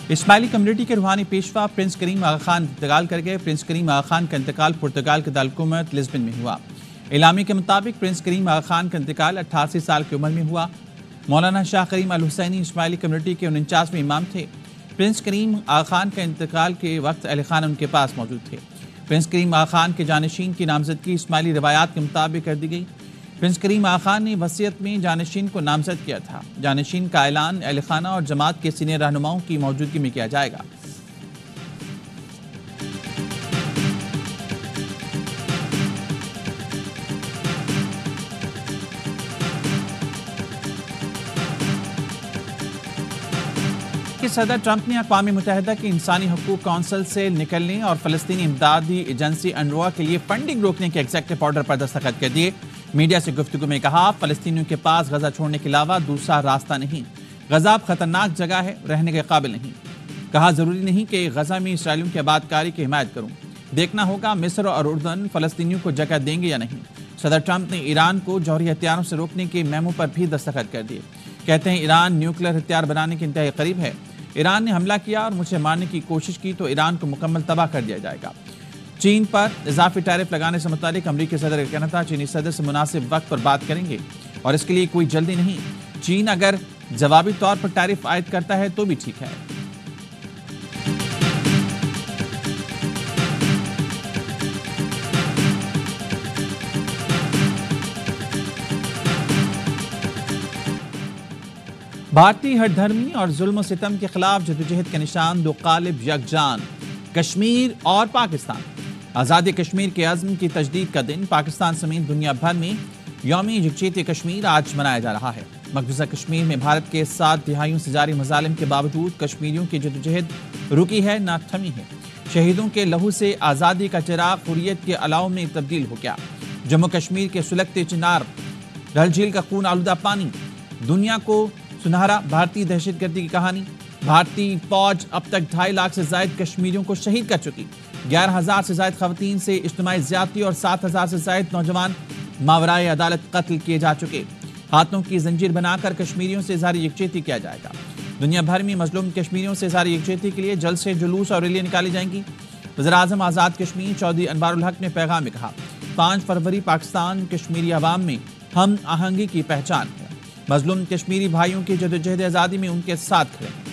اسماعیلی community کے روحانی پیشوا پرنس کریم آغا خان انتقال کر گئے۔ پرنس کریم آغا خان کا انتقال پرتگال کے دارالحکومت لزبن میں ہوا۔ اعلامیے کے مطابق پرنس کریم آغا خان کا انتقال 88 سال کی عمر میں ہوا۔ مولانا شاہ کریم الحسینی اسماعیلی کمیونٹی کے 49ویں امام تھے۔ پرنس کریم آغا خان کا انتقال کے وقت اہل خانہ ان کے پاس موجود تھے۔ پرنس کریم آغا خان کے جانشین کی نامزدگی اسماعیلی روایات کے مطابق کر دی گئی۔ پرنس کریم آغا خان نے وصیت میں جانشین کو نامزد کیا تھا۔ جانشین کا اعلان اہل خانہ اور جماعت کے سینئر رہنماؤں کی موجودگی میں کیا جائے گا۔ صدر ٹرمپ نے اقوام متحدہ کی انسانی حقوق کونسل سے نکلنے اور فلسطینی امدادی ایجنسی انروا کے لیے فنڈنگ روکنے کے ایگزیکٹو آرڈر پر دستخط کر دیے۔ میڈیا سے گفتگو میں کہا، فلسطینیوں کے پاس غزہ چھوڑنے کے علاوہ دوسرا راستہ نہیں۔ غزہ اب خطرناک جگہ ہے، رہنے کے قابل نہیں۔ کہا، ضروری نہیں کہ غزہ میں اسرائیلیوں کی آباد کاری کی حمایت کروں۔ دیکھنا ہوگا مصر اور اردن فلسطینیوں کو جگہ دیں گے یا نہیں۔ صدر ٹرمپ نے ایران کو جوہری ہتھیاروں سے روکنے کے میمو پر بھی دستخط کر دیے۔ کہتے ہیں ایران نیوکلیر ہتھیار بنانے کے انتہائی قریب ہے۔ ایران نے حملہ کیا اور مجھے مارنے کی کوشش کی تو ایران کو مکمل تباہ کر دیا جائے گا۔ چین پر اضافی ٹیرف لگانے سے متعلق امریکی صدر کا کہنا تھا، چینی صدر سے مناسب وقت پر بات کریں گے اور اس کے لیے کوئی جلدی نہیں۔ چین اگر جوابی طور پر ٹیرف عائد کرتا ہے تو بھی ٹھیک ہے۔ بھارتی ہر دھرمی اور ظلم و ستم کے خلاف جدوجہد کے نشان دو قالب یکجان، کشمیر اور پاکستان۔ آزادی کشمیر کے عزم کی تجدید کا دن پاکستان سمیت دنیا بھر میں یوم یکجہتی کشمیر آج منایا جا رہا ہے۔ مقبوضہ کشمیر میں بھارت کے 7 دہائیوں سے جاری مظالم کے باوجود کشمیریوں کی جدوجہد رکی ہے نہ تھمی ہے۔ شہیدوں کے لہو سے آزادی کا چراغ حریت کے الاؤ میں تبدیل ہو گیا۔ جموں کشمیر کے سلگتے چنار، ڈل جھیل کا خون آلودہ پانی، دنیا کو سنہرا بھارتی دہشت گردی کی کہانی۔ بھارتی فوج اب تک 2.5 لاکھ سے زائد کشمیریوں کو شہید کر چکی۔ 11,000 سے زائد خواتین سے اجتماعی زیادتی اور 7,000 سے زائد نوجوان ماورائے عدالت قتل کیے جا چکے۔ ہاتھوں کی زنجیر بنا کر کشمیریوں سے اظہار یکجہتی کیا جائے گا۔ دنیا بھر میں مظلوم کشمیریوں سے اظہار یکجہتی کے لیے جلد سے جلوس اور ریلیاں نکالی جائیں گی۔ وزیراعظم آزاد کشمیر چودھری انوار الحق نے پیغام میں کہا، 5 فروری پاکستان کشمیری عوام میں ہم آہنگی کی پہچان ہے۔ مظلوم کشمیری بھائیوں کی جدوجہد آزادی میں ان کے ساتھ کھڑے ہیں۔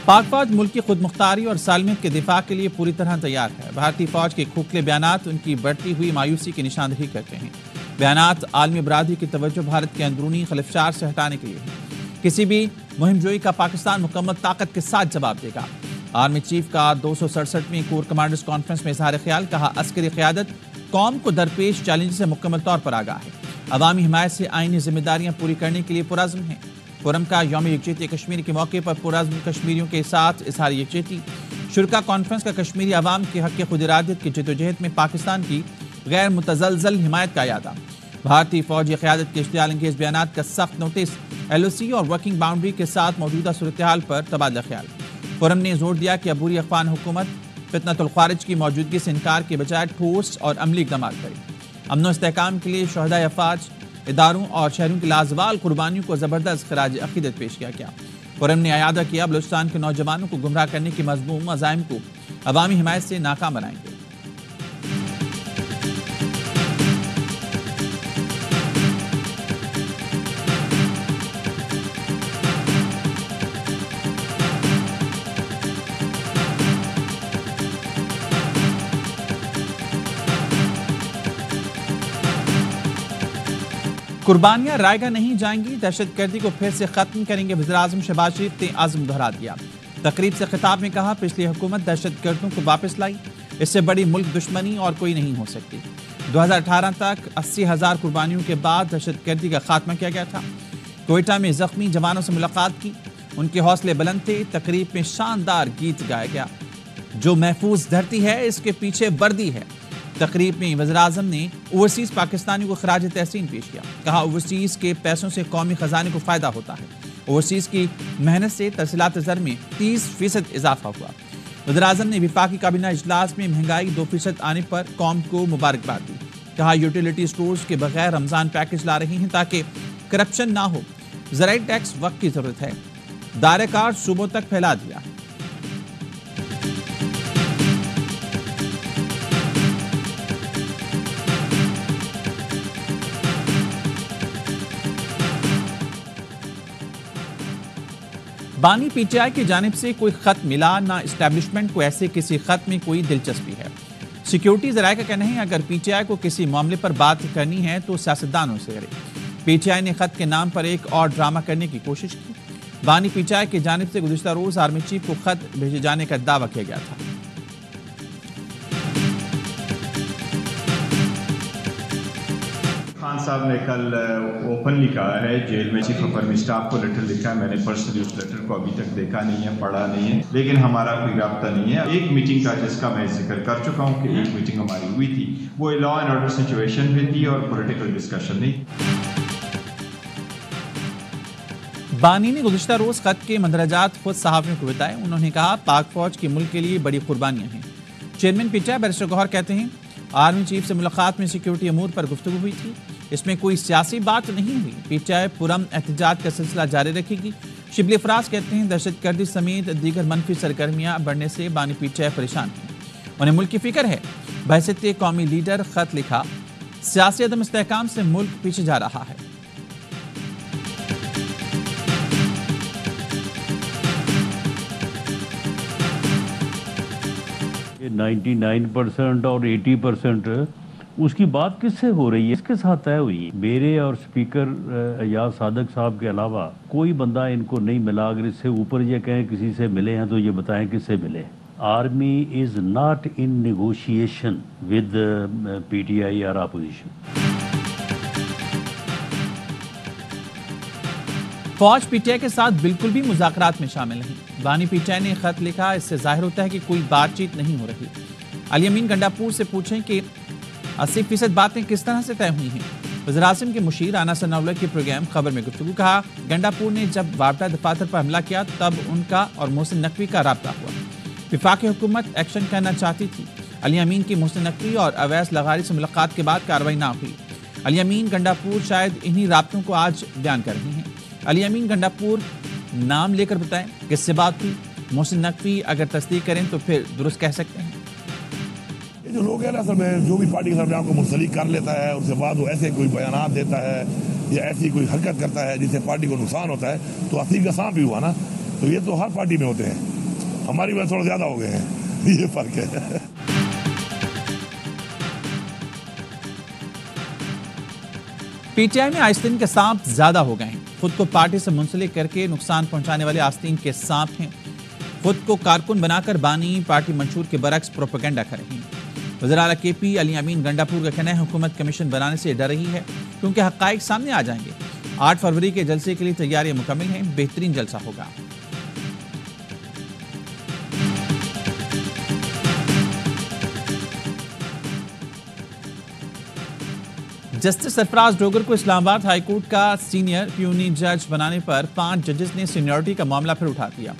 پاک فوج ملک کی خود مختاری اور سالمیت کے دفاع کے لیے پوری طرح تیار ہے۔ بھارتی فوج کے کھوکھلے بیانات ان کی بڑھتی ہوئی مایوسی کی نشاندہی کرتے ہیں۔ بیانات عالمی برادری کی توجہ بھارت کے اندرونی خلفشار سے ہٹانے کے لیے ہیں۔ کسی بھی مہم جوئی کا پاکستان مکمل طاقت کے ساتھ جواب دے گا۔ آرمی چیف کا 267ویں کور کمانڈرز کانفرنس میں اظہار خیال، کہا، عسکری قیادت قوم کو درپیش چیلنج سے مکمل طور پر آگاہ ہے۔ عوامی حمایت سے آئینی ذمہ داریاں پوری کرنے کے لیے پرعزم ہیں۔ فورم کا یوم یکجہتی کشمیر کے موقع پر پرعزم کشمیریوں کے ساتھ اظہار یکجہتی۔ شرکا کانفرنس کا کشمیری عوام کے حق خود ارادیت کی جدوجہد میں پاکستان کی غیر متزلزل حمایت کا اعادہ۔ بھارتی فوجی قیادت کے اشتعال انگیز بیانات کا سخت نوٹس۔ ایل او سی اور ورکنگ باؤنڈری کے ساتھ موجودہ صورتحال پر تبادلہ خیال۔ فورم نے زور دیا کہ عبوری افغان حکومت فتنۃ الخوارج کی موجودگی سے انکار کے بجائے ٹھوس اور عملی اقدامات کرے۔ امن و استحکام کے لیے شہدائے افواج، اداروں اور شہریوں کی لازوال قربانیوں کو زبردست خراج عقیدت پیش کیا گیا۔ فورم نے اعادہ کیا، بلوچستان کے نوجوانوں کو گمراہ کرنے کے مذموم عزائم کو عوامی حمایت سے ناکام بنائیں گے۔ قربانیاں رائے گاہ نہیں جائیں گی، دہشت گردی کو پھر سے ختم کریں گے، وزیراعظم شہباز شریف نے عزم دہرا دیا۔ تقریب سے خطاب میں کہا، پچھلی حکومت دہشت گردوں کو واپس لائی، اس سے بڑی ملک دشمنی اور کوئی نہیں ہو سکتی۔ 2018 تک 80,000 قربانیوں کے بعد دہشت گردی کا خاتمہ کیا گیا تھا۔ کوئٹہ میں زخمی جوانوں سے ملاقات کی، ان کے حوصلے بلند تھے۔ تقریب میں شاندار گیت گایا گیا، جو محفوظ دھرتی ہے اس کے پیچھے وردی ہے۔ تقریب میں وزیراعظم نے اوورسیز پاکستانیوں کو خراج تحسین پیش کیا، کہا اوورسیز کے پیسوں سے قومی خزانے کو فائدہ ہوتا ہے۔ اوورسیز کی محنت سے ترسیلات زر میں 30% اضافہ ہوا۔ وزیراعظم نے وفاقی کابینہ اجلاس میں مہنگائی 2% آنے پر قوم کو مبارکباد دی۔ کہا یوٹیلیٹی سٹورز کے بغیر رمضان پیکج لا رہی ہیں تاکہ کرپشن نہ ہو۔ زرعی ٹیکس وقت کی ضرورت ہے، دائرہ کار صوبوں تک پھیلا دیا۔ بانی پی ٹی آئی کی جانب سے کوئی خط ملا نہ اسٹیبلشمنٹ کو ایسے کسی خط میں کوئی دلچسپی ہے۔ سیکیورٹی ذرائع کا کہنا ہے اگر پی ٹی آئی کو کسی معاملے پر بات کرنی ہے تو سیاستدانوں سے کرے۔ پی ٹی آئی نے خط کے نام پر ایک اور ڈرامہ کرنے کی کوشش کی۔ بانی پی ٹی آئی کی جانب سے گزشتہ روز آرمی چیف کو خط بھیجے جانے کا دعویٰ کیا گیا تھا۔ خان صاحب نے کل اوپنلی کہا ہے جیل میں چیف آف آرمی اسٹاف کو لیٹر لکھا ہے، میں نے پرسنلی اس لیٹر کو ابھی تک دیکھا نہیں ہے، پڑھا نہیں ہے، لیکن ہمارا کوئی رابطہ نہیں ہے۔ ایک میٹنگ کا جس کا میں ذکر کر چکا ہوں کہ ایک میٹنگ ہماری ہوئی تھی، وہ لا اینڈ آرڈر سچویشن میں تھی اور پولیٹیکل ڈسکشن نہیں۔ بانی نے گزشتہ روز خط کے مندرجات خود صحافیوں کو بتائے۔ انہوں نے کہا پاک فوج کے ملک کے لیے بڑی قربانیاں ہیں۔ Chairman PTI barrister Gohar کہتے ہیں آرمی چیف سے ملاقات میں سیکیورٹی امور پر گفتگو ہوئی تھی، اس میں کوئی سیاسی بات نہیں ہوئی۔ پی ٹی آئی پرامن احتجاج کا سلسلہ جاری رکھے گی۔ شبلی افراز کہتے ہیں دہشت گردی سمیت دیگر منفی سرگرمیاں بڑھنے سے بانی پی ٹی آئی پریشان ہیں، انہیں ملک کی فکر ہے۔ بحیثیت قومی لیڈر خط لکھا، سیاسی عدم استحکام سے ملک پیچھے جا رہا ہے۔ 99% اور 80% اس کی بات کس سے ہو رہی ہے، اس کے ساتھ طے ہوئی ہے۔ میرے اور اسپیکر ایاز صادق صاحب کے علاوہ کوئی بندہ ان کو نہیں ملا۔ اگر اس سے اوپر یہ کہیں کسی سے ملے ہیں تو یہ بتائیں کس سے ملے۔ Army is not in negotiation with P T I اور اپوزیشن۔ فوج پی ٹی آئی کے ساتھ بالکل بھی مذاکرات میں شامل نہیں۔ بانی پی ٹی آئی نے خط لکھا، اس سے ظاہر ہوتا ہے کہ کوئی بات چیت نہیں ہو رہی۔ علی امین گنڈاپور سے پوچھیں کہ 80% باتیں کس طرح سے طے ہوئی ہیں۔ وزیراعظم کے مشیر رانا ثناءاللہ کے پروگرام خبر میں گفتگو کہا گنڈاپور نے جب وابڈہ دفاتر پر حملہ کیا تب ان کا اور محسن نقوی کا رابطہ ہوا۔ وفاقی حکومت ایکشن کرنا چاہتی تھی۔ علی امین کی محسن نقوی اور اویس لغاری سے ملاقات کے بعد کارروائی نہ ہوئی۔ علی امین گنڈاپور شاید انہی رابطوں کو آج بیان کر رہی ہیں۔ علی امین گنڈاپور نام لے کر بتائیں کس سے بات ہوئی۔ محسن نقوی اگر تصدیق کریں تو پھر درست کہہ سکتے ہیں۔ یہ جو لوگ ہیں نا اصل میں جو بھی پارٹی کے سامنے آپ کو منسلک کر لیتا ہے، اس کے بعد وہ ایسے کوئی بیانات دیتا ہے یا ایسی کوئی حرکت کرتا ہے جس سے پارٹی کو نقصان ہوتا ہے، تو حسیب کا سانپ بھی ہوا نا، تو یہ تو ہر پارٹی میں ہوتے ہیں، ہماری وجہ تھوڑا زیادہ ہو گئے ہیں، یہ فرق ہے۔ پی ٹی آئی میں آستین کے سانپ زیادہ ہو گئے ہیں۔ خود کو پارٹی سے منسلک کر کے نقصان پہنچانے والے آستین کے سانپ ہیں۔ خود کو کارکن بنا کر بانی پارٹی منشور کے برعکس پروپیگنڈا کر رہی ہیں۔ وزیر اعلیٰ کے پی علی امین گنڈاپور کا کہنا ہے حکومت کمیشن بنانے سے ڈر رہی ہے کیونکہ حقائق سامنے آ جائیں گے۔ 8 فروری کے جلسے کے لیے تیاریاں مکمل ہیں، بہترین جلسہ ہوگا۔ جسٹس سرفراز ڈوگر کو اسلام آباد ہائی کورٹ کا سینئر پیونی جج بنانے پر 5 ججز نے سینیورٹی کا معاملہ پھر اٹھا دیا۔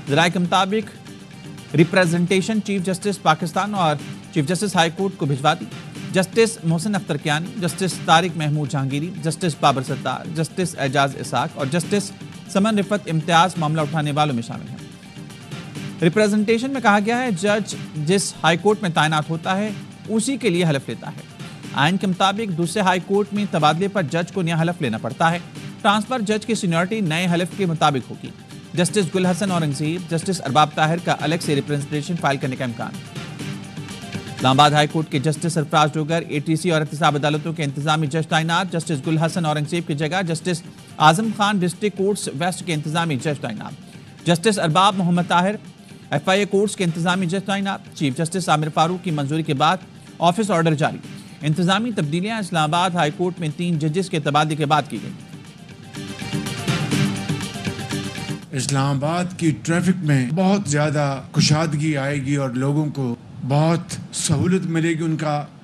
ذرائع کے مطابق ریپریزنٹیشن چیف جسٹس پاکستان اور چیف جسٹس ہائی کورٹ کو بھجوا دی۔ Justice Mohsin Akhtar Kayani, justice Tariq Mahmood Jahangiri, justice Babar ستار، جسٹس اعجاز اسحاق اور جسٹس سمن رفت امتیاز معاملہ اٹھانے والوں میں شامل ہیں۔ ریپریزنٹیشن میں کہا گیا ہے جج جس ہائی کورٹ میں تعینات ہوتا ہے اسی کے لیے حلف لیتا ہے۔ آئین کے مطابق دوسرے ہائی کورٹ میں تبادلے پر جج کو نیا حلف لینا پڑتا ہے۔ ٹرانسفر جج کی سینیورٹی نئے حلف کے مطابق ہوگی۔ جسٹس گل حسن اورنگزیب، جسٹس ارباب طاہر کا الگ سے ریپریزنٹیشن فائل کرنے کا امکان۔ اسلام آباد ہائی کورٹ کے justice Sarfraz Dogar, A T C اور احتساب عدالتوں کے انتظامی جج تعینات۔ جسٹس گل حسن اورنگزیب کی جگہ justice Azam Khan district courts waste کے انتظامی جج تعینات۔ جسٹس ارباب محمد طاہر ایف آئی اے کورٹس کے انتظامی جج تعینات۔ چیف جسٹس عامر فاروق کی منظوری کے بعد آفس آرڈر جاری۔ انتظامی تبدیلیاں اسلام آباد ہائی کورٹ میں 3 ججز کے تبادلے کے بعد کی گئی۔ اسلام آباد کی ٹریفک میں بہت زیادہ کشادگی آئے گی اور لوگوں کو بہت سہولت ملے گی، ان کا